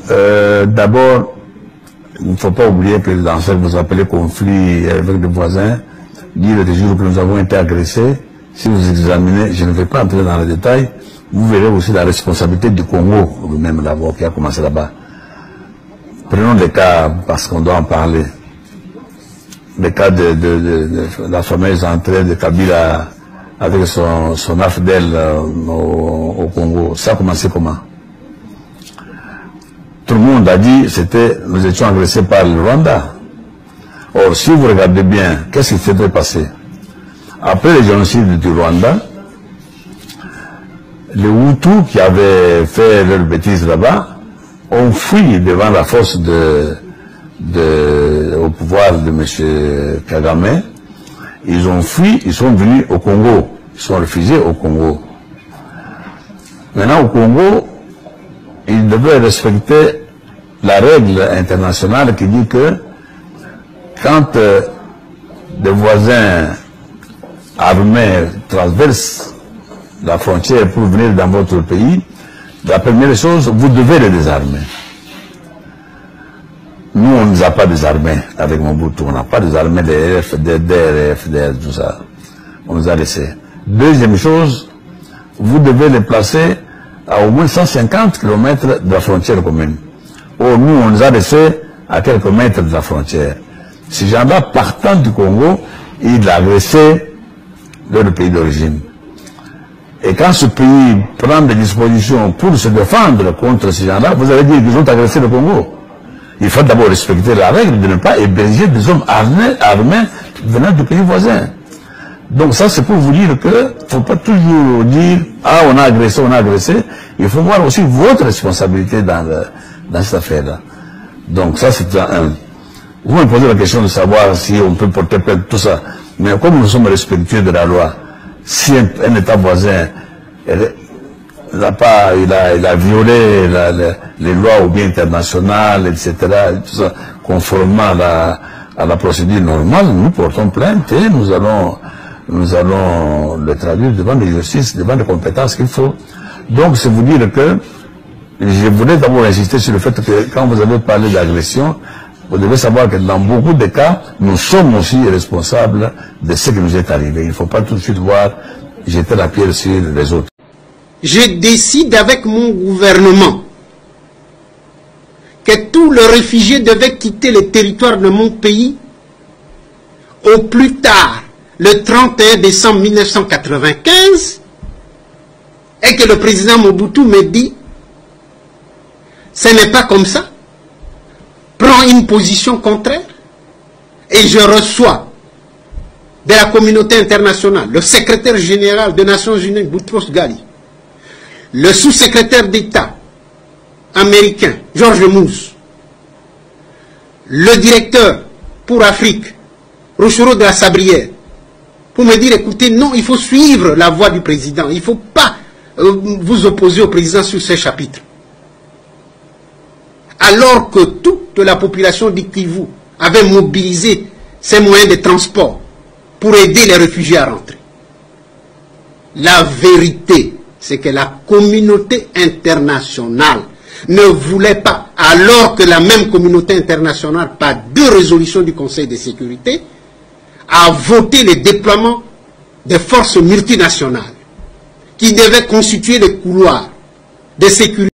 D'abord, il ne faut pas oublier que dans ce que vous appelez conflit avec des voisins, dire des jours que nous avons été agressés, si vous examinez, je ne vais pas entrer dans les détails, vous verrez aussi la responsabilité du Congo, lui-même d'abord, qui a commencé là-bas. Prenons des cas, parce qu'on doit en parler. Le cas de la fameuse entrée de Kabila avec son AFDEL au Congo. Ça a commencé comment? Tout le monde a dit que nous étions agressés par le Rwanda. Or, si vous regardez bien, qu'est-ce qui s'était passé? Après le génocide du Rwanda, les Hutus qui avaient fait leur bêtise là-bas ont fui devant la force au pouvoir de M. Kagame. Ils ont fui, ils sont venus au Congo. Ils sont réfugiés au Congo. Maintenant, au Congo, ils devaient respecter la règle internationale qui dit que quand des voisins armés traversent la frontière pour venir dans votre pays, la première chose, vous devez les désarmer. Nous, on ne nous a pas désarmés avec Mobutu, on n'a pas désarmé les FDR, FDR, tout ça. On nous a laissés. Deuxième chose, vous devez les placer à au moins 150 km de la frontière commune. Or, nous, on nous a laissés à quelques mètres de la frontière. Ces gens-là, partant du Congo, ils agressaient leur pays d'origine. Et quand ce pays prend des dispositions pour se défendre contre ces gens-là, vous allez dire qu'ils ont agressé le Congo. Il faut d'abord respecter la règle de ne pas héberger des hommes armés venant du pays voisin. Donc ça, c'est pour vous dire que ne faut pas toujours dire « Ah, on a agressé, on a agressé ». Il faut voir aussi votre responsabilité dans cette affaire-là. Donc ça, c'est un... Vous me posez la question de savoir si on peut porter plainte, tout ça. Mais comme nous sommes respectueux de la loi, si un État voisin il a violé les lois ou bien internationales, etc., tout ça, conformément à la procédure normale, nous portons plainte et nous allons le traduire devant les justices, devant les compétences qu'il faut. Donc, c'est vous dire que je voulais d'abord insister sur le fait que quand vous avez parlé d'agression, vous devez savoir que dans beaucoup de cas, nous sommes aussi responsables de ce qui nous est arrivé. Il ne faut pas tout de suite jeter la pierre sur les autres. Je décide avec mon gouvernement que tous les réfugiés devaient quitter le territoire de mon pays au plus tard le 31 décembre 1995 et que le président Mobutu me dit ce n'est pas comme ça, prends une position contraire et je reçois de la communauté internationale le secrétaire général des Nations Unies Boutros Ghali, le sous-secrétaire d'État américain, George Mousse, le directeur pour Afrique, Rochero de la Sabrière, pour me dire, écoutez, non, il faut suivre la voie du président, il ne faut pas vous opposer au président sur ces chapitres. Alors que toute la population du Kivu avait mobilisé ses moyens de transport pour aider les réfugiés à rentrer. La vérité, c'est que la communauté internationale ne voulait pas, alors que la même communauté internationale, par 2 résolutions du Conseil de sécurité, a voté le déploiement des forces multinationales qui devaient constituer le couloir de sécurité.